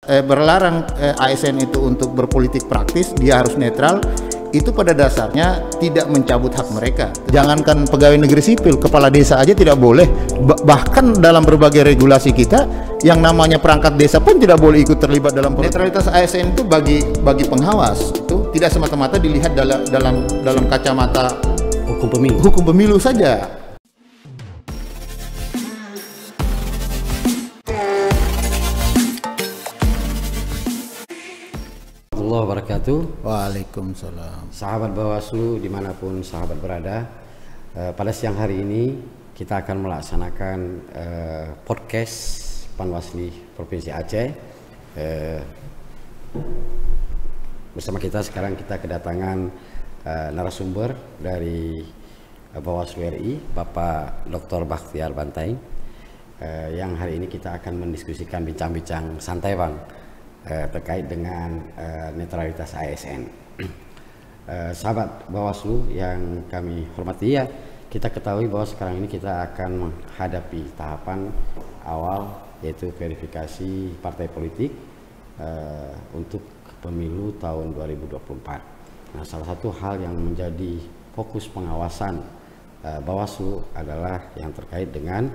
Berlarang ASN itu untuk berpolitik praktis, dia harus netral, itu pada dasarnya tidak mencabut hak mereka. Jangankan pegawai negeri sipil, kepala desa aja tidak boleh. Bahkan dalam berbagai regulasi kita, yang namanya perangkat desa pun tidak boleh ikut terlibat dalam netralitas ASN itu bagi pengawas itu tidak semata-mata dilihat dalam kacamata hukum pemilu saja. Wabarakatuh. Waalaikumsalam. Sahabat Bawaslu dimanapun sahabat berada, pada siang hari ini kita akan melaksanakan podcast Panwasli Provinsi Aceh. Bersama kita sekarang kita kedatangan narasumber dari Bawaslu RI, Bapak Dr. Bakhtiar Bantaing, yang hari ini kita akan mendiskusikan bincang-bincang santai, Bang, terkait dengan netralitas ASN. Sahabat Bawaslu yang kami hormati, ya, kita ketahui bahwa sekarang ini kita akan menghadapi tahapan awal, yaitu verifikasi partai politik untuk pemilu tahun 2024. Nah, salah satu hal yang menjadi fokus pengawasan Bawaslu adalah yang terkait dengan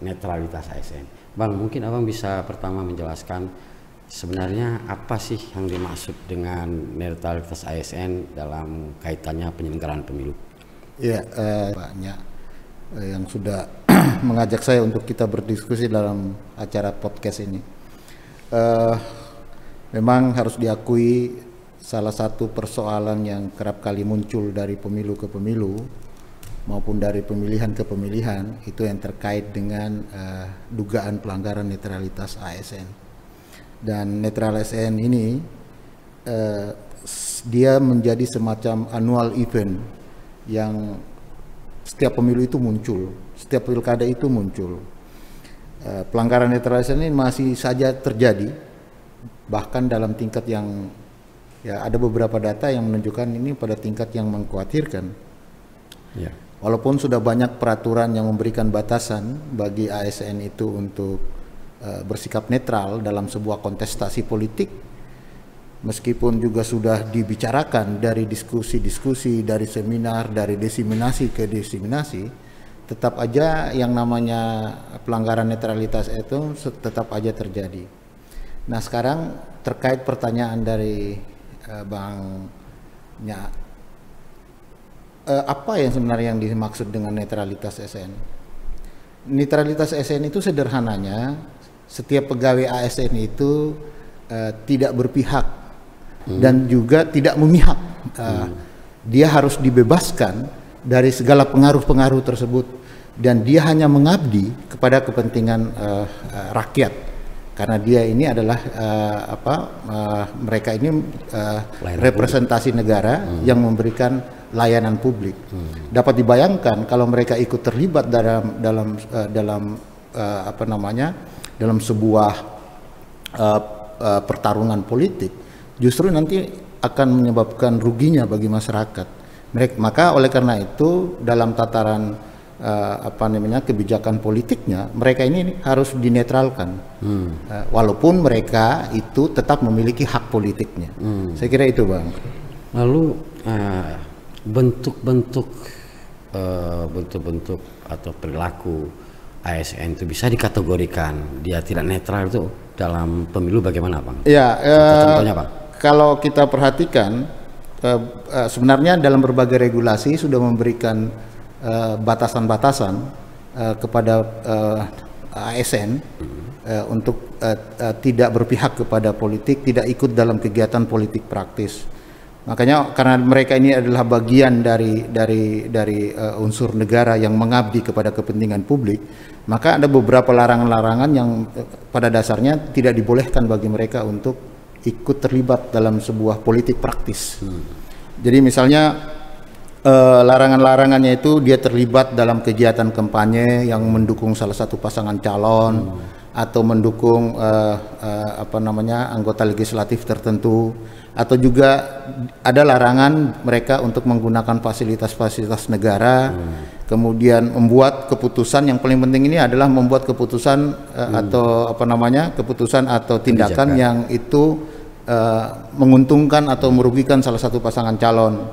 netralitas ASN. Bang, mungkin Abang bisa pertama menjelaskan sebenarnya apa sih yang dimaksud dengan netralitas ASN dalam kaitannya penyelenggaraan pemilu? Ya, banyak yang sudah mengajak saya untuk kita berdiskusi dalam acara podcast ini. Memang harus diakui salah satu persoalan yang kerap kali muncul dari pemilu ke pemilu maupun dari pemilihan ke pemilihan itu yang terkait dengan dugaan pelanggaran netralitas ASN. Dan netral ASN ini dia menjadi semacam annual event yang setiap pemilu itu muncul, setiap pilkada itu muncul. Pelanggaran netral ASN ini masih saja terjadi, bahkan dalam tingkat yang, ya, ada beberapa data yang menunjukkan ini pada tingkat yang mengkhawatirkan. Ya. Walaupun sudah banyak peraturan yang memberikan batasan bagi ASN itu untuk bersikap netral dalam sebuah kontestasi politik, meskipun juga sudah dibicarakan dari diskusi-diskusi, dari seminar, dari diseminasi ke diseminasi, tetap aja yang namanya pelanggaran netralitas itu tetap aja terjadi. Nah, sekarang terkait pertanyaan dari Bang Nya, apa yang sebenarnya yang dimaksud dengan netralitas ASN? Netralitas ASN itu sederhananya setiap pegawai ASN itu tidak berpihak dan juga tidak memihak. Dia harus dibebaskan dari segala pengaruh-pengaruh tersebut dan dia hanya mengabdi kepada kepentingan rakyat, karena dia ini adalah mereka ini representasi negara yang memberikan layanan publik. Dapat dibayangkan kalau mereka ikut terlibat dalam sebuah pertarungan politik, justru nanti akan menyebabkan ruginya bagi masyarakat. Maka oleh karena itu dalam tataran kebijakan politiknya mereka ini harus dinetralkan, walaupun mereka itu tetap memiliki hak politiknya. Saya kira itu, Bang. Lalu bentuk-bentuk atau perilaku ASN itu bisa dikategorikan dia tidak netral itu dalam pemilu bagaimana, Bang? Ya, contohnya, Bang. Kalau kita perhatikan sebenarnya dalam berbagai regulasi sudah memberikan batasan-batasan kepada ASN untuk tidak berpihak kepada politik, tidak ikut dalam kegiatan politik praktis. Makanya karena mereka ini adalah bagian dari unsur negara yang mengabdi kepada kepentingan publik, maka ada beberapa larangan-larangan yang pada dasarnya tidak dibolehkan bagi mereka untuk ikut terlibat dalam sebuah politik praktis. Jadi misalnya larangan-larangannya itu dia terlibat dalam kegiatan kampanye yang mendukung salah satu pasangan calon, atau mendukung anggota legislatif tertentu, atau juga ada larangan mereka untuk menggunakan fasilitas-fasilitas negara, kemudian membuat keputusan. Yang paling penting ini adalah membuat keputusan keputusan atau tindakan yang itu menguntungkan atau merugikan salah satu pasangan calon.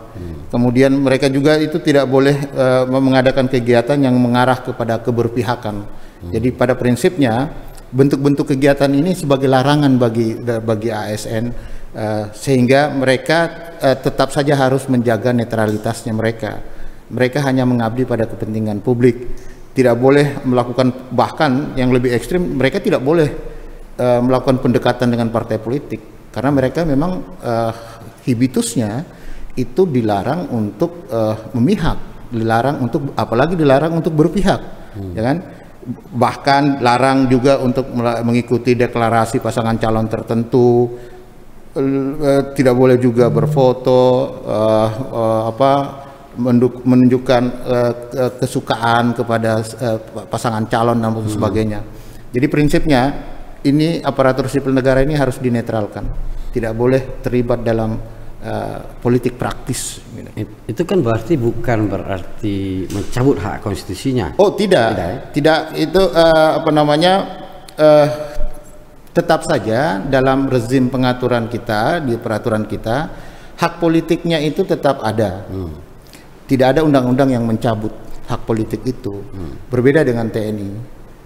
Kemudian mereka juga itu tidak boleh mengadakan kegiatan yang mengarah kepada keberpihakan. Jadi pada prinsipnya bentuk-bentuk kegiatan ini sebagai larangan bagi ASN, sehingga mereka tetap saja harus menjaga netralitasnya mereka. Mereka hanya mengabdi pada kepentingan publik, tidak boleh melakukan, bahkan yang lebih ekstrim, mereka tidak boleh melakukan pendekatan dengan partai politik, karena mereka memang habitusnya itu dilarang untuk memihak, apalagi dilarang untuk berpihak, ya kan? Bahkan larang juga untuk mengikuti deklarasi pasangan calon tertentu, tidak boleh juga berfoto, menunjukkan kesukaan kepada pasangan calon dan sebagainya. Jadi prinsipnya ini aparatur sipil negara ini harus dinetralkan, tidak boleh terlibat dalam politik praktis. Itu kan bukan berarti mencabut hak konstitusinya. Oh tidak, tidak itu tetap saja dalam rezim pengaturan kita, di peraturan kita, hak politiknya itu tetap ada. Tidak ada undang-undang yang mencabut hak politik itu. Berbeda dengan TNI.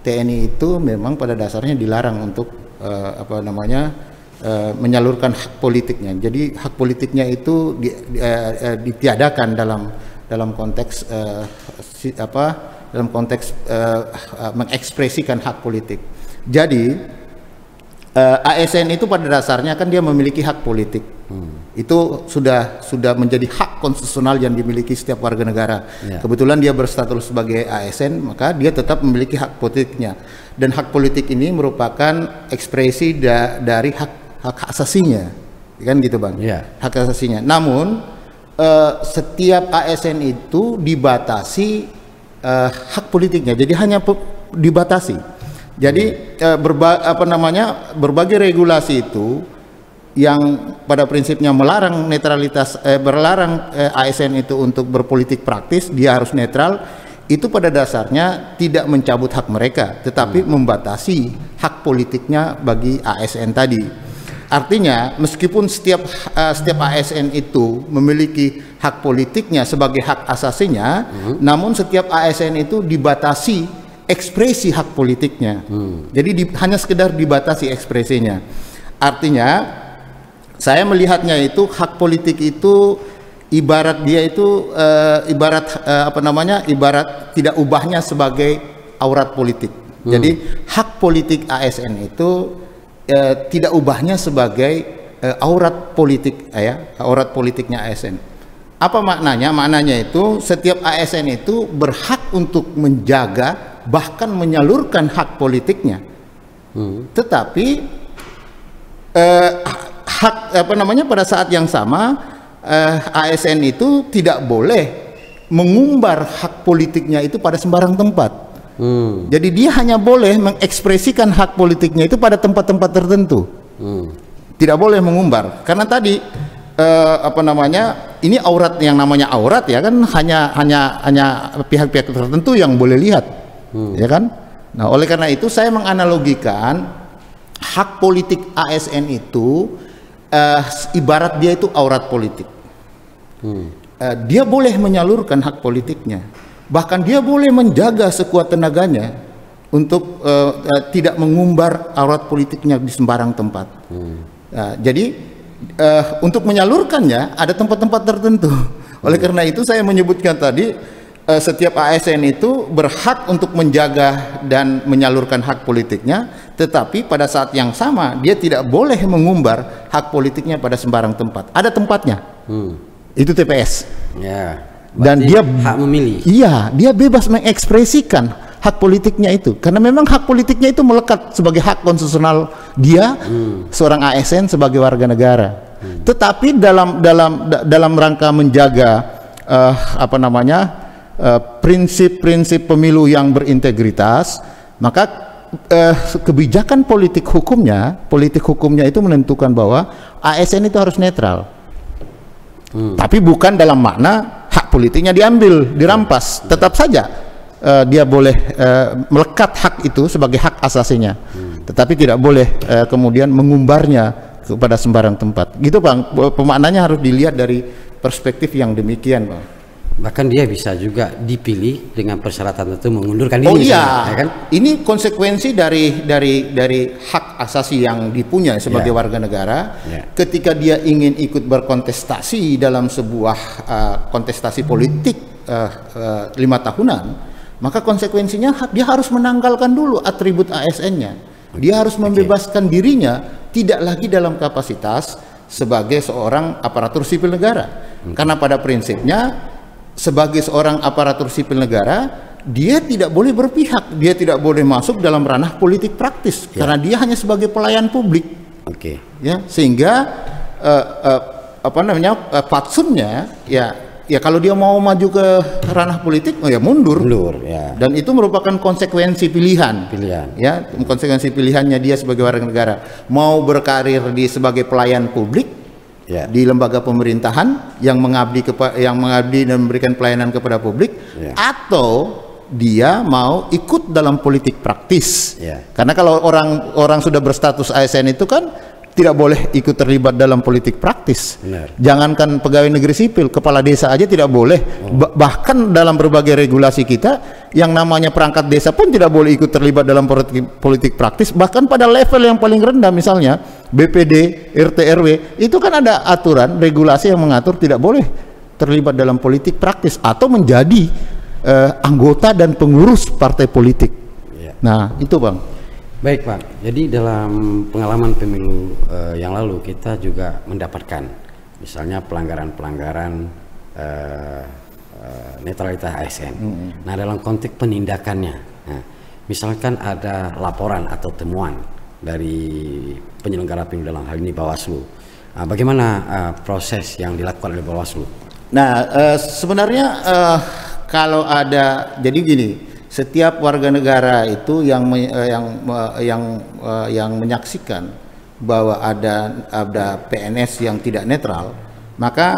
TNI itu memang pada dasarnya dilarang untuk menyalurkan hak politiknya. Jadi hak politiknya itu ditiadakan dalam konteks mengekspresikan hak politik. Jadi ASN itu pada dasarnya kan dia memiliki hak politik. Itu sudah menjadi hak konstitusional yang dimiliki setiap warga negara. Kebetulan dia berstatus sebagai ASN, maka dia tetap memiliki hak politiknya. Dan hak politik ini merupakan ekspresi dari hak asasinya, kan gitu Bang? Hak asasinya. Namun setiap ASN itu dibatasi hak politiknya, jadi hanya dibatasi. Jadi berbagai regulasi itu yang pada prinsipnya melarang netralitas, berlarang ASN itu untuk berpolitik praktis, dia harus netral. Itu pada dasarnya tidak mencabut hak mereka, tetapi membatasi hak politiknya bagi ASN tadi. Artinya meskipun setiap ASN itu memiliki hak politiknya sebagai hak asasinya, namun setiap ASN itu dibatasi ekspresi hak politiknya. Jadi hanya sekedar dibatasi ekspresinya. Artinya saya melihatnya itu hak politik itu ibarat dia itu ibarat tidak ubahnya sebagai aurat politik. Jadi hak politik ASN itu tidak ubahnya sebagai aurat politik, aurat politiknya ASN. Apa maknanya? Maknanya itu setiap ASN itu berhak untuk menjaga, bahkan menyalurkan hak politiknya. Tetapi pada saat yang sama ASN itu tidak boleh mengumbar hak politiknya itu pada sembarang tempat. Jadi dia hanya boleh mengekspresikan hak politiknya itu pada tempat-tempat tertentu. Tidak boleh mengumbar, karena tadi ini aurat, yang namanya aurat ya kan, hanya pihak-pihak tertentu yang boleh lihat, ya kan. Nah, oleh karena itu saya menganalogikan hak politik ASN itu ibarat dia itu aurat politik. Dia boleh menyalurkan hak politiknya, bahkan dia boleh menjaga sekuat tenaganya untuk tidak mengumbar aurat politiknya di sembarang tempat. Jadi untuk menyalurkannya ada tempat-tempat tertentu. Oleh karena itu saya menyebutkan tadi setiap ASN itu berhak untuk menjaga dan menyalurkan hak politiknya, tetapi pada saat yang sama dia tidak boleh mengumbar hak politiknya pada sembarang tempat. Ada tempatnya. Itu TPS. Dan dia hak memilih. Iya, dia bebas mengekspresikan hak politiknya itu, karena memang hak politiknya itu melekat sebagai hak konstitusional dia seorang ASN sebagai warga negara. Tetapi dalam rangka menjaga prinsip-prinsip pemilu yang berintegritas, maka kebijakan politik hukumnya itu menentukan bahwa ASN itu harus netral. Tapi bukan dalam makna hak politiknya diambil, dirampas. Tetap saja dia boleh melekat hak itu sebagai hak asasinya. Tetapi tidak boleh kemudian mengumbarnya kepada sembarang tempat. Gitu Bang, pemaknanya harus dilihat dari perspektif yang demikian Bang. Bahkan dia bisa juga dipilih dengan persyaratan itu mengundurkan diri. Oh iya, ya kan? Ini konsekuensi dari hak asasi yang dipunya sebagai warga negara. Ketika dia ingin ikut berkontestasi dalam sebuah kontestasi politik 5 tahunan, maka konsekuensinya dia harus menanggalkan dulu atribut ASN-nya. Dia harus membebaskan dirinya, tidak lagi dalam kapasitas sebagai seorang aparatur sipil negara. Karena pada prinsipnya sebagai seorang aparatur sipil negara, dia tidak boleh berpihak, dia tidak boleh masuk dalam ranah politik praktis, karena dia hanya sebagai pelayan publik. Ya, sehingga fatsunnya ya kalau dia mau maju ke ranah politik, ya mundur ya. Dan itu merupakan konsekuensi pilihan. Ya, konsekuensi pilihannya dia sebagai warga negara, mau berkarir sebagai pelayan publik di lembaga pemerintahan yang mengabdi dan memberikan pelayanan kepada publik, atau dia mau ikut dalam politik praktis. Karena kalau orang sudah berstatus ASN itu kan tidak boleh ikut terlibat dalam politik praktis. Jangankan pegawai negeri sipil, kepala desa aja tidak boleh. Bahkan dalam berbagai regulasi kita, yang namanya perangkat desa pun tidak boleh ikut terlibat dalam politik praktis. Bahkan pada level yang paling rendah, misalnya BPD, RT RW, itu kan ada aturan regulasi yang mengatur tidak boleh terlibat dalam politik praktis atau menjadi anggota dan pengurus partai politik. Nah, itu Bang. Baik Pak, jadi dalam pengalaman pemilu yang lalu kita juga mendapatkan misalnya pelanggaran-pelanggaran netralitas ASN. Nah, dalam konteks penindakannya, misalkan ada laporan atau temuan dari penyelenggara pemilu dalam hal ini Bawaslu, bagaimana proses yang dilakukan oleh Bawaslu? Nah, sebenarnya kalau ada, jadi gini, setiap warga negara itu yang menyaksikan bahwa ada PNS yang tidak netral, maka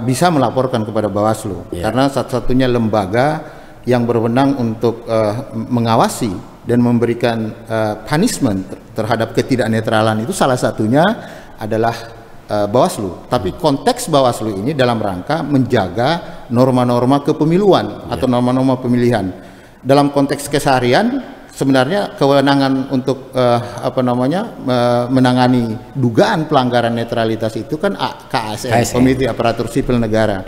bisa melaporkan kepada Bawaslu, karena satu-satunya lembaga yang berwenang untuk mengawasi dan memberikan punishment terhadap ketidaknetralan itu salah satunya adalah Bawaslu. Tapi konteks Bawaslu ini dalam rangka menjaga norma-norma kepemiluan atau norma-norma pemilihan. Dalam konteks keseharian sebenarnya kewenangan untuk menangani dugaan pelanggaran netralitas itu kan KASN, Komite Aparatur Sipil Negara.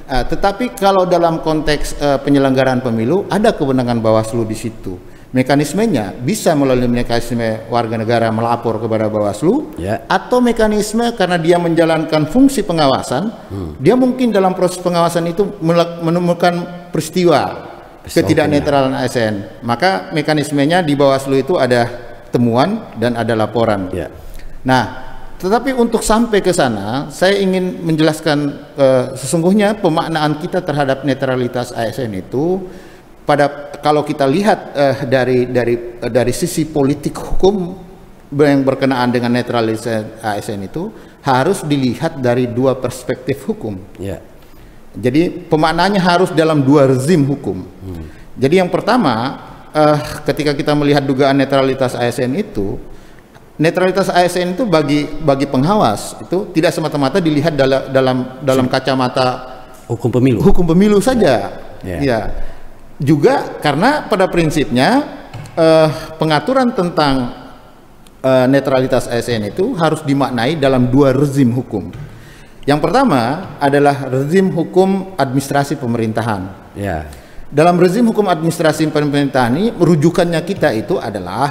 Tetapi kalau dalam konteks penyelenggaraan pemilu ada kewenangan Bawaslu di situ. Mekanismenya bisa melalui mekanisme warga negara melapor kepada Bawaslu, atau mekanisme karena dia menjalankan fungsi pengawasan, dia mungkin dalam proses pengawasan itu menemukan peristiwa ketidaknetralan ASN, maka mekanismenya di Bawaslu itu ada temuan dan ada laporan. Nah, tetapi untuk sampai ke sana, saya ingin menjelaskan sesungguhnya pemaknaan kita terhadap netralitas ASN itu kalau kita lihat dari sisi politik hukum yang berkenaan dengan netralitas ASN itu harus dilihat dari dua perspektif hukum. Jadi pemaknaannya harus dalam dua rezim hukum. Jadi yang pertama, ketika kita melihat dugaan netralitas ASN itu, netralitas ASN itu bagi pengawas itu tidak semata-mata dilihat dalam kacamata hukum pemilu. Hukum pemilu saja. Juga karena pada prinsipnya pengaturan tentang netralitas ASN itu harus dimaknai dalam dua rezim hukum. Yang pertama adalah rezim hukum administrasi pemerintahan. Dalam rezim hukum administrasi pemerintahan ini, rujukannya kita itu adalah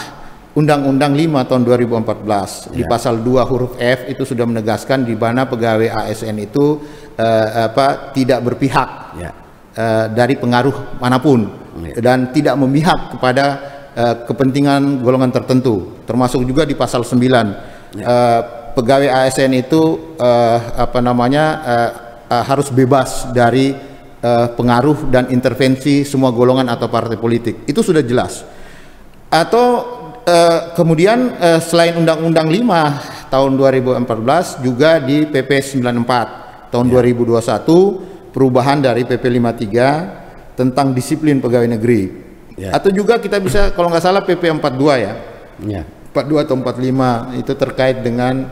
Undang-Undang 5 tahun 2014. Di pasal 2 huruf F itu sudah menegaskan di mana pegawai ASN itu tidak berpihak dari pengaruh manapun dan tidak memihak kepada kepentingan golongan tertentu. Termasuk juga di pasal 9. Pegawai ASN itu harus bebas dari pengaruh dan intervensi semua golongan atau partai politik. Itu sudah jelas. Atau kemudian selain Undang-Undang 5 tahun 2014 juga di PP 94 tahun 2021 perubahan dari PP 53 tentang disiplin pegawai negeri. Atau juga kita bisa kalau nggak salah PP 42 ya. 42 atau 45 itu terkait dengan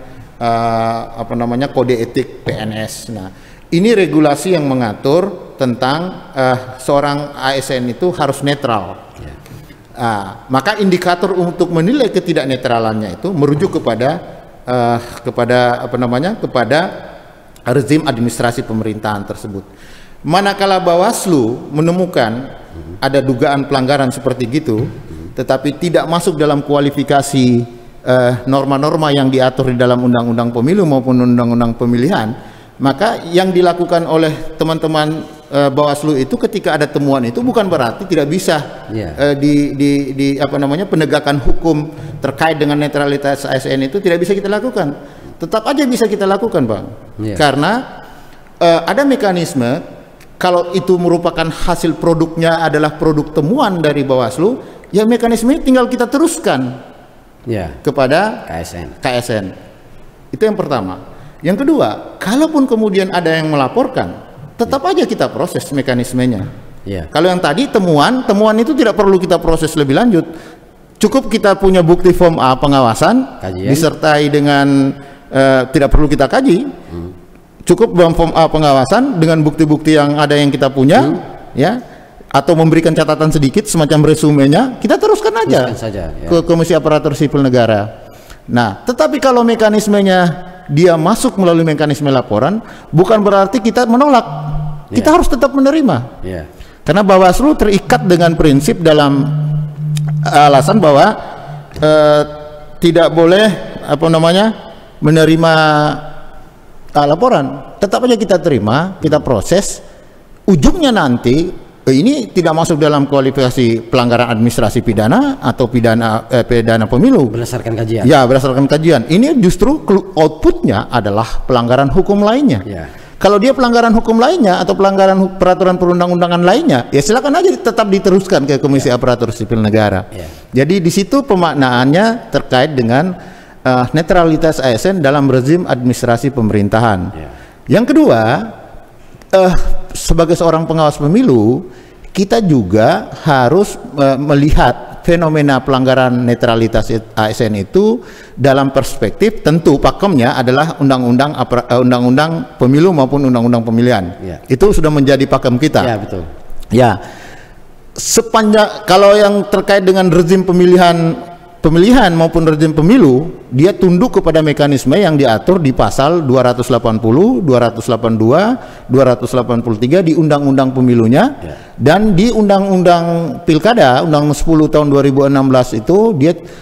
kode etik PNS. Nah, ini regulasi yang mengatur tentang seorang ASN itu harus netral. Maka indikator untuk menilai ketidaknetralannya itu merujuk kepada kepada rezim administrasi pemerintahan tersebut. Manakala Bawaslu menemukan ada dugaan pelanggaran seperti gitu, tetapi tidak masuk dalam kualifikasi norma-norma yang diatur di dalam Undang-Undang Pemilu maupun Undang-Undang Pemilihan, maka yang dilakukan oleh teman-teman Bawaslu itu ketika ada temuan itu bukan berarti tidak bisa penegakan hukum terkait dengan netralitas ASN itu tidak bisa kita lakukan. Tetap aja bisa kita lakukan, Bang. Karena ada mekanisme. Kalau itu merupakan hasil produknya adalah produk temuan dari Bawaslu, ya mekanisme tinggal kita teruskan kepada KSN. Itu yang pertama. Yang kedua, kalaupun kemudian ada yang melaporkan, tetap aja kita proses mekanismenya. Kalau yang tadi temuan itu tidak perlu kita proses lebih lanjut. Cukup kita punya bukti form A pengawasan, disertai dengan tidak perlu kita kaji. Cukup dalam form A pengawasan dengan bukti-bukti yang ada yang kita punya, atau memberikan catatan sedikit semacam resumenya, kita teruskan aja ke Komisi Aparatur Sipil Negara. Nah, tetapi kalau mekanismenya dia masuk melalui mekanisme laporan, bukan berarti kita menolak. Kita harus tetap menerima. Karena Bawaslu terikat dengan prinsip dalam alasan bahwa tidak boleh menerima laporan. Tetap aja kita terima, kita proses. Ujungnya nanti ini tidak masuk dalam kualifikasi pelanggaran administrasi pidana atau pidana pemilu berdasarkan kajian. Berdasarkan kajian. Ini justru outputnya adalah pelanggaran hukum lainnya. Kalau dia pelanggaran hukum lainnya atau pelanggaran peraturan perundang-undangan lainnya, ya silakan aja tetap diteruskan ke Komisi Aparatur Sipil Negara. Jadi di situ pemaknaannya terkait dengan netralitas ASN dalam rezim administrasi pemerintahan. Yang kedua, sebagai seorang pengawas pemilu, kita juga harus melihat fenomena pelanggaran netralitas ASN itu dalam perspektif tentu pakemnya adalah undang-undang pemilu maupun undang-undang pemilihan. Itu sudah menjadi pakem kita. Betul. Sepanjang kalau yang terkait dengan rezim pemilihan maupun rezim pemilu, dia tunduk kepada mekanisme yang diatur di pasal 280, 282, 283 di Undang-Undang Pemilunya, dan di Undang-Undang Pilkada, Undang 10 tahun 2016 itu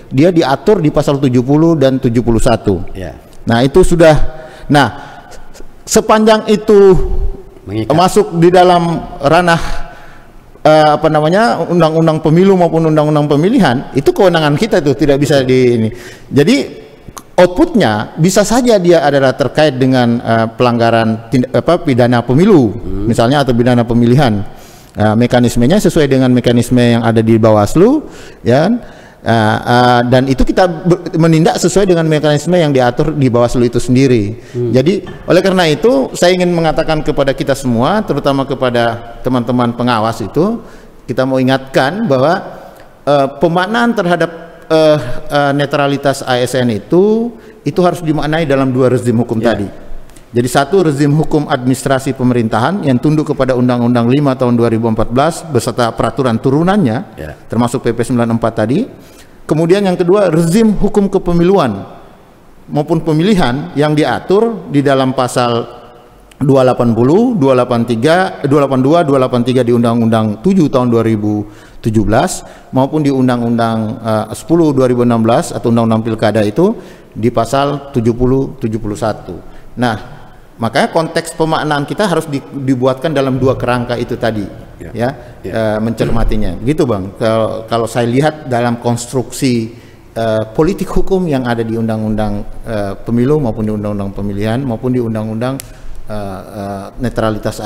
dia diatur di pasal 70 dan 71. Nah, itu sudah. Nah, sepanjang itu masuk di dalam ranah undang-undang pemilu maupun undang-undang pemilihan, itu kewenangan kita, itu tidak bisa ini. Jadi outputnya bisa saja dia adalah terkait dengan pelanggaran pidana pemilu misalnya atau pidana pemilihan. Mekanismenya sesuai dengan mekanisme yang ada di Bawaslu, dan itu kita menindak sesuai dengan mekanisme yang diatur di Bawaslu itu sendiri. Jadi oleh karena itu saya ingin mengatakan kepada kita semua, terutama kepada teman-teman pengawas itu, kita mau ingatkan bahwa pemaknaan terhadap netralitas ASN itu harus dimaknai dalam dua rezim hukum tadi. Jadi satu, rezim hukum administrasi pemerintahan yang tunduk kepada Undang-Undang 5 tahun 2014 beserta peraturan turunannya, termasuk PP 94 tadi. Kemudian yang kedua, rezim hukum kepemiluan maupun pemilihan yang diatur di dalam pasal 280, 283, 282, 283 di Undang-Undang 7 tahun 2017 maupun di Undang-Undang 10 2016 atau Undang-Undang Pilkada itu di pasal 70 71. Nah, makanya konteks pemaknaan kita harus dibuatkan dalam dua kerangka itu tadi, mencermatinya, gitu Bang. Kalau saya lihat dalam konstruksi politik hukum yang ada di Undang-Undang Pemilu maupun di Undang-Undang Pemilihan maupun di Undang-Undang netralitas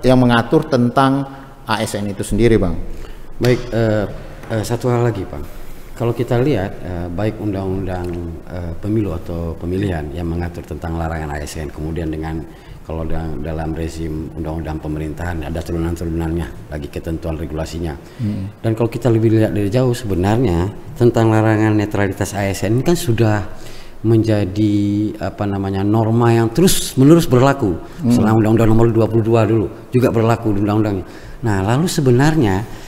yang mengatur tentang ASN itu sendiri, Bang. Baik, satu hal lagi, Bang. Kalau kita lihat baik undang-undang pemilu atau pemilihan yang mengatur tentang larangan ASN, kemudian dengan kalau dalam rezim undang-undang pemerintahan ada turunan-turunannya lagi ketentuan regulasinya. Dan kalau kita lebih lihat dari jauh sebenarnya tentang larangan netralitas ASN ini kan sudah menjadi norma yang terus-menerus berlaku selama Undang-Undang Nomor 22 dulu juga berlaku di undang-undangnya. Nah, lalu sebenarnya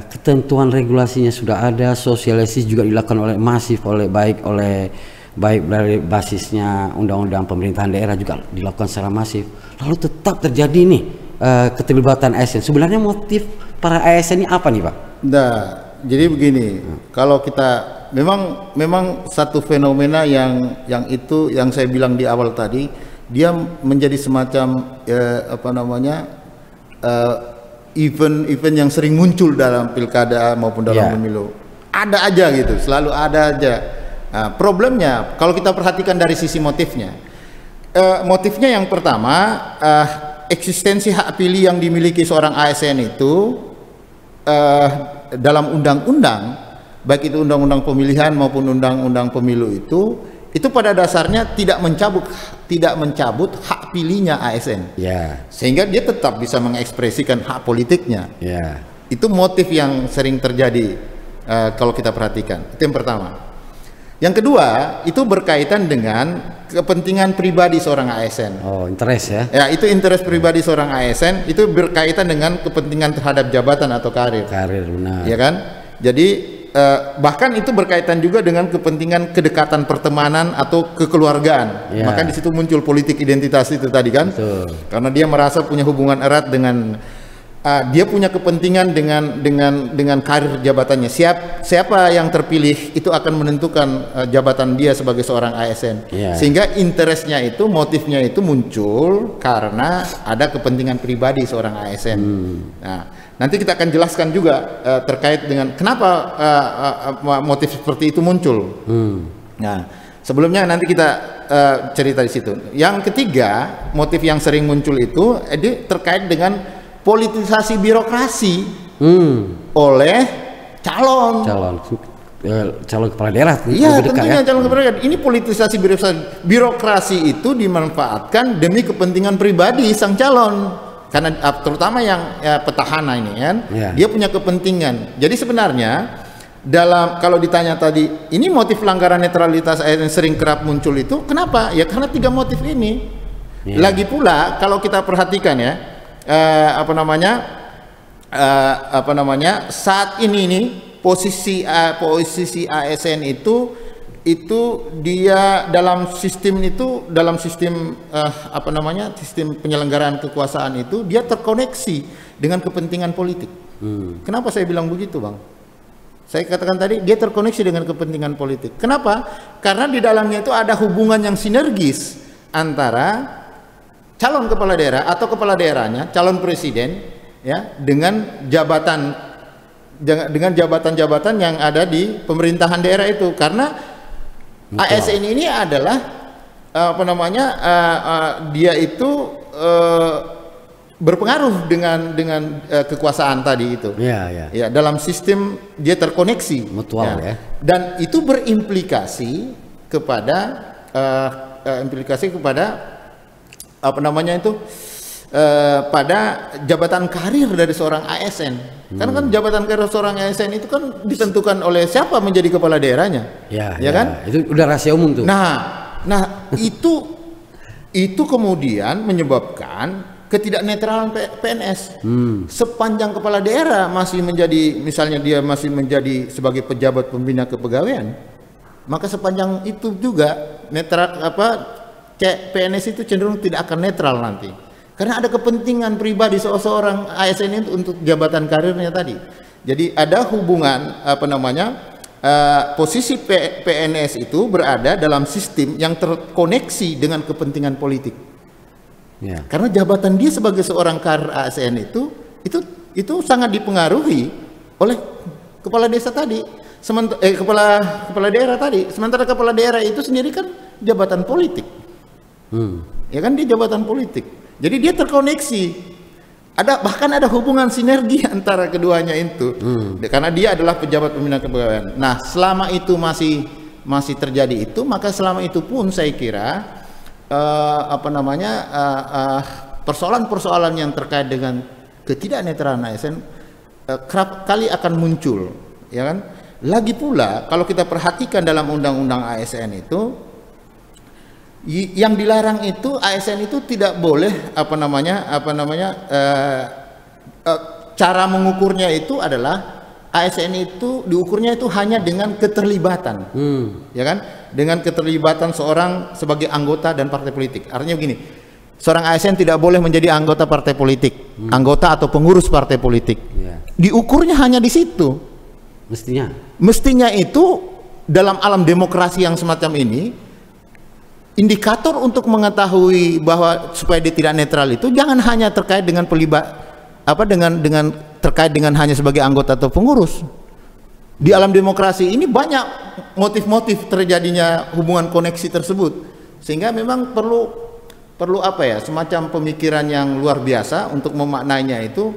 ketentuan regulasinya sudah ada, sosialisasi juga dilakukan oleh masif baik dari basisnya undang-undang pemerintahan daerah juga dilakukan secara masif. Lalu tetap terjadi nih keterlibatan ASN. Sebenarnya motif para ASN ini apa nih, Pak? Nah, jadi begini, kalau kita memang satu fenomena yang saya bilang di awal tadi, dia menjadi semacam event yang sering muncul dalam pilkada maupun dalam pemilu. Ada aja gitu, selalu ada aja. Nah, problemnya kalau kita perhatikan dari sisi motifnya, motifnya yang pertama, eksistensi hak pilih yang dimiliki seorang ASN itu dalam undang-undang, baik itu undang-undang pemilihan maupun undang-undang pemilu itu pada dasarnya tidak mencabut hak pilihnya ASN, sehingga dia tetap bisa mengekspresikan hak politiknya. Itu motif yang sering terjadi kalau kita perhatikan. Itu yang pertama. Yang kedua, itu berkaitan dengan kepentingan pribadi seorang ASN. Oh, interest ya? Ya, itu interest pribadi seorang ASN, itu berkaitan dengan kepentingan terhadap jabatan atau karir. Karir, benar. Ya kan? Jadi bahkan itu berkaitan juga dengan kepentingan kedekatan pertemanan atau kekeluargaan. Maka di situ muncul politik identitas itu tadi kan? Betul. Karena dia merasa punya hubungan erat dengan dia punya kepentingan dengan karir jabatannya. Siapa yang terpilih itu akan menentukan jabatan dia sebagai seorang ASN. Sehingga interestnya itu, motifnya itu muncul karena ada kepentingan pribadi seorang ASN. Nah, nanti kita akan jelaskan juga terkait dengan kenapa motif seperti itu muncul. Nah, sebelumnya nanti kita cerita di situ. Yang ketiga, motif yang sering muncul itu terkait dengan politisasi birokrasi oleh calon kepala daerah. Iya, tentunya calon kepala daerah. Ini politisasi birokrasi itu dimanfaatkan demi kepentingan pribadi sang calon. Karena terutama yang petahana ini kan, dia punya kepentingan. Jadi sebenarnya kalau ditanya tadi, ini motif pelanggaran netralitas yang sering kerap muncul itu kenapa? Ya karena tiga motif ini. Lagi pula kalau kita perhatikan ya, saat ini nih posisi ASN itu dia dalam sistem sistem penyelenggaraan kekuasaan itu dia terkoneksi dengan kepentingan politik. Kenapa saya bilang begitu, Bang? Saya katakan tadi dia terkoneksi dengan kepentingan politik. Kenapa? Karena di dalamnya itu ada hubungan yang sinergis antara calon kepala daerah atau kepala daerahnya, calon presiden, ya, dengan jabatan-jabatan yang ada di pemerintahan daerah itu. Karena ASN ini adalah dia itu berpengaruh dengan kekuasaan tadi itu. Ya, dalam sistem dia terkoneksi, mutual ya. Dan itu berimplikasi kepada pada jabatan karir dari seorang ASN. Karena kan jabatan karir seorang ASN itu kan ditentukan oleh siapa menjadi kepala daerahnya. Ya kan? Itu udah rahasia umum tuh. Nah, itu kemudian menyebabkan ketidaknetralan PNS. Sepanjang kepala daerah masih menjadi, misalnya dia masih menjadi sebagai pejabat pembina kepegawaian, maka sepanjang itu juga PNS itu cenderung tidak akan netral nanti, karena ada kepentingan pribadi seorang ASN itu untuk jabatan karirnya tadi. Jadi ada hubungan posisi PNS itu berada dalam sistem yang terkoneksi dengan kepentingan politik. Karena jabatan dia sebagai seorang karir ASN itu sangat dipengaruhi oleh kepala desa tadi, kepala daerah tadi. Sementara kepala daerah itu sendiri kan jabatan politik. Ya kan, dia jabatan politik. Jadi dia terkoneksi bahkan ada hubungan sinergi antara keduanya itu, karena dia adalah pejabat pembina kepegawaian. Nah, selama itu masih terjadi itu, maka selama itu pun saya kira persoalan-persoalan yang terkait dengan ketidaknetralan ASN kerap kali akan muncul, ya kan? Lagi pula kalau kita perhatikan dalam undang-undang ASN itu, yang dilarang itu ASN itu tidak boleh cara mengukurnya itu adalah ASN itu diukurnya itu hanya dengan keterlibatan, ya kan? Dengan keterlibatan seorang sebagai anggota dan partai politik. Artinya begini, seorang ASN tidak boleh menjadi anggota partai politik, anggota atau pengurus partai politik. Diukurnya hanya di situ. Mestinya itu dalam alam demokrasi yang semacam ini, indikator untuk mengetahui bahwa supaya dia tidak netral itu jangan hanya terkait dengan dengan terkait dengan hanya sebagai anggota atau pengurus. Di alam demokrasi ini banyak motif-motif terjadinya hubungan koneksi tersebut, sehingga memang perlu semacam pemikiran yang luar biasa untuk memaknainya itu.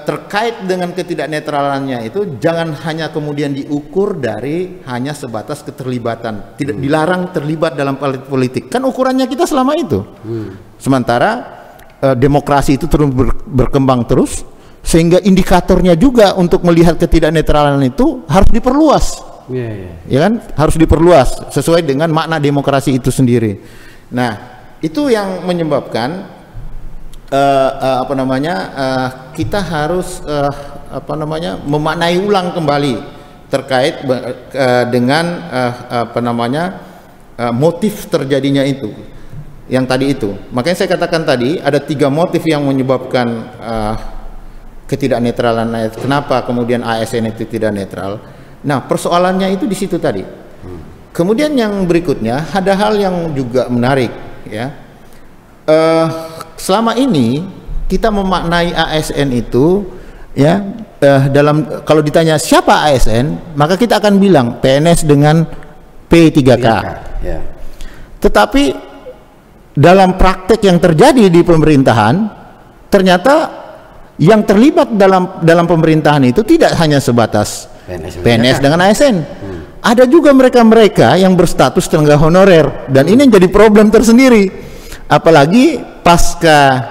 Terkait dengan ketidaknetralannya itu jangan hanya kemudian diukur dari hanya sebatas keterlibatan, tidak dilarang terlibat dalam politik, kan ukurannya kita selama itu. Sementara demokrasi itu terus berkembang terus, sehingga indikatornya juga untuk melihat ketidaknetralan itu harus diperluas, ya kan, harus diperluas sesuai dengan makna demokrasi itu sendiri. Nah, itu yang menyebabkan kita harus memaknai ulang kembali terkait dengan motif terjadinya itu, yang tadi itu. Makanya saya katakan tadi ada 3 motif yang menyebabkan ketidaknetralan. Kenapa kemudian ASN itu tidak netral? Nah, persoalannya itu di situ tadi. Kemudian yang berikutnya ada hal yang juga menarik, ya. Selama ini kita memaknai ASN itu, ya, kalau ditanya siapa ASN, maka kita akan bilang PNS dengan P3K. Tetapi dalam praktek yang terjadi di pemerintahan, ternyata yang terlibat dalam pemerintahan itu tidak hanya sebatas PNS dengan ASN. Ada juga mereka-mereka yang berstatus tenaga honorer, dan ini jadi problem tersendiri. Apalagi pasca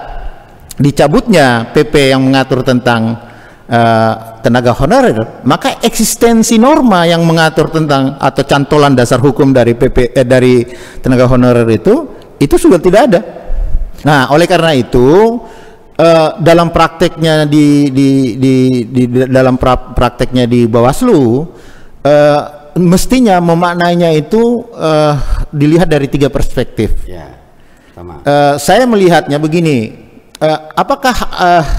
dicabutnya PP yang mengatur tentang tenaga honorer, maka eksistensi norma yang mengatur tentang atau cantolan dasar hukum dari dari tenaga honorer itu sudah tidak ada. Nah, oleh karena itu dalam prakteknya dalam prakteknya di Bawaslu, mestinya memaknainya itu dilihat dari 3 perspektif. Saya melihatnya begini, apakah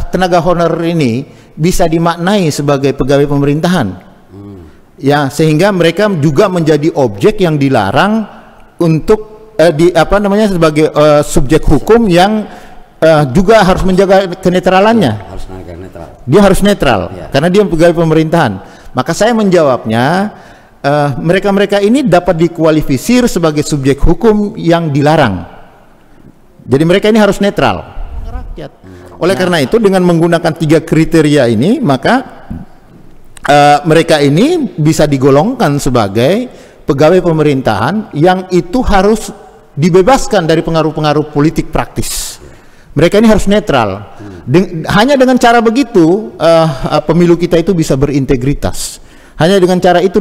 tenaga honorer ini bisa dimaknai sebagai pegawai pemerintahan, ya, sehingga mereka juga menjadi objek yang dilarang untuk sebagai subjek hukum yang juga harus menjaga kenetralannya. Dia harus netral, karena dia pegawai pemerintahan. Maka saya menjawabnya, mereka-mereka ini dapat dikualifisir sebagai subjek hukum yang dilarang. Jadi mereka ini harus netral. Rakyat. Oleh karena itu, dengan menggunakan 3 kriteria ini, maka mereka ini bisa digolongkan sebagai pegawai pemerintahan yang itu harus dibebaskan dari pengaruh-pengaruh politik praktis. Mereka ini harus netral. Hanya dengan cara begitu pemilu kita itu bisa berintegritas. Hanya dengan cara itu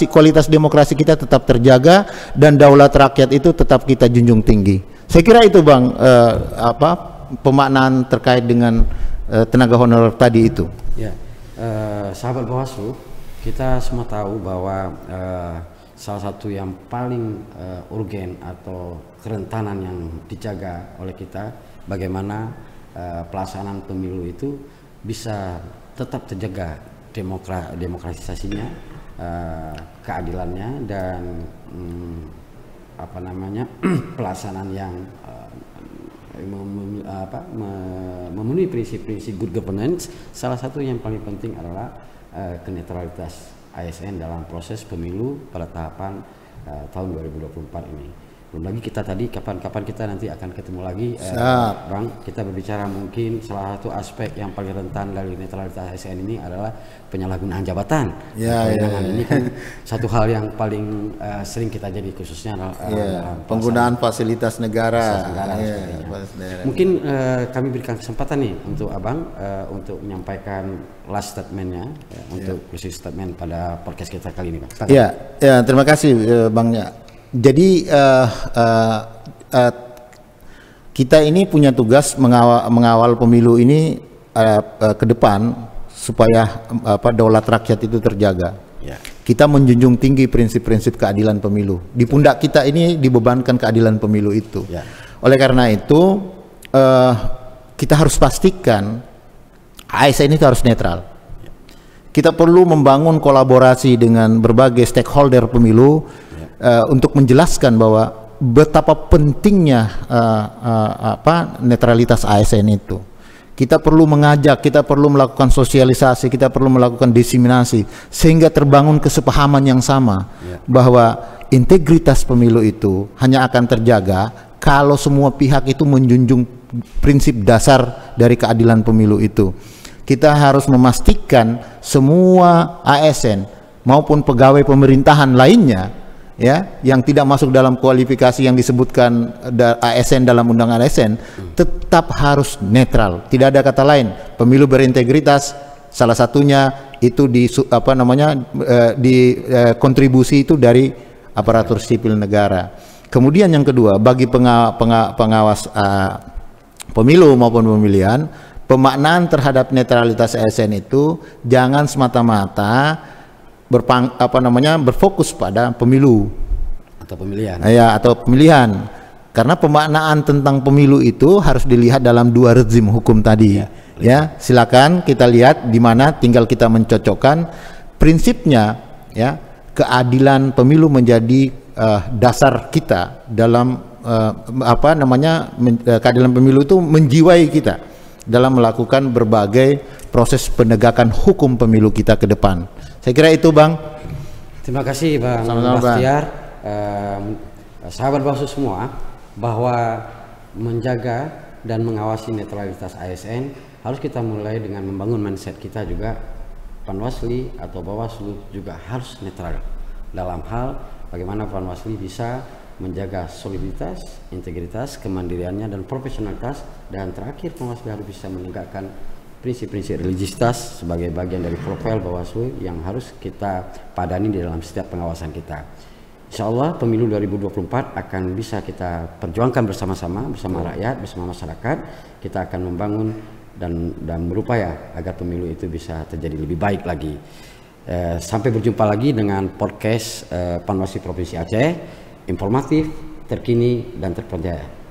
kualitas demokrasi kita tetap terjaga dan daulat rakyat itu tetap kita junjung tinggi. Saya kira itu, Bang, pemaknaan terkait dengan tenaga honorer tadi itu. Ya, sahabat Bawaslu, kita semua tahu bahwa salah satu yang paling urgen atau kerentanan yang dijaga oleh kita, bagaimana pelaksanaan pemilu itu bisa tetap terjaga demokratisasinya, keadilannya, dan pelaksanaan yang memenuhi prinsip-prinsip good governance. Salah satu yang paling penting adalah kenetralitas ASN dalam proses pemilu pada tahapan tahun 2024 ini. Belum lagi kita tadi kapan-kapan kita nanti akan ketemu lagi, Bang. Kita berbicara mungkin salah satu aspek yang paling rentan dari netralitas ASN ini adalah penyalahgunaan jabatan. Ini kan satu hal yang paling sering kita jadi khususnya dalam penggunaan fasilitas negara. Mungkin kami berikan kesempatan nih untuk Abang untuk menyampaikan last statementnya untuk closing statement pada podcast kita kali ini, Bang. Ya, terima kasih Bang. Jadi kita ini punya tugas mengawal pemilu ini ke depan supaya daulat rakyat itu terjaga. Kita menjunjung tinggi prinsip-prinsip keadilan pemilu. Di pundak kita ini dibebankan keadilan pemilu itu. Oleh karena itu kita harus pastikan ASN itu harus netral. Kita perlu membangun kolaborasi dengan berbagai stakeholder pemilu untuk menjelaskan bahwa betapa pentingnya netralitas ASN itu. Kita perlu mengajak, kita perlu melakukan sosialisasi, kita perlu melakukan diseminasi sehingga terbangun kesepahaman yang sama bahwa integritas pemilu itu hanya akan terjaga kalau semua pihak itu menjunjung prinsip dasar dari keadilan pemilu itu. Kita harus memastikan semua ASN maupun pegawai pemerintahan lainnya yang tidak masuk dalam kualifikasi yang disebutkan ASN dalam undang ASN tetap harus netral. Tidak ada kata lain. Pemilu berintegritas salah satunya itu kontribusi itu dari aparatur sipil negara. Kemudian yang kedua, bagi pengawas pemilu maupun pemilihan, pemaknaan terhadap netralitas ASN itu jangan semata-mata berfokus pada pemilu atau pemilihan. Atau pemilihan. Karena pemaknaan tentang pemilu itu harus dilihat dalam dua rezim hukum tadi. Silakan kita lihat di mana, tinggal kita mencocokkan prinsipnya. Keadilan pemilu menjadi dasar kita dalam keadilan pemilu itu menjiwai kita dalam melakukan berbagai proses penegakan hukum pemilu kita ke depan. Saya kira itu, Bang. Terima kasih, Bang Bakhtiar. Sahabat Bawaslu semua, bahwa menjaga dan mengawasi netralitas ASN harus kita mulai dengan membangun mindset kita juga. Panwasli atau Bawaslu juga harus netral dalam hal bagaimana Panwasli bisa menjaga soliditas, integritas, kemandiriannya dan profesionalitas, dan terakhir Panwasli harus bisa menegakkan prinsip-prinsip religiusitas sebagai bagian dari profil Bawaslu yang harus kita padani di dalam setiap pengawasan kita. Insya Allah pemilu 2024 akan bisa kita perjuangkan bersama-sama, bersama rakyat, bersama masyarakat. Kita akan membangun dan berupaya agar pemilu itu bisa terjadi lebih baik lagi. Sampai berjumpa lagi dengan podcast Panwasli Provinsi Aceh, informatif, terkini, dan terpercaya.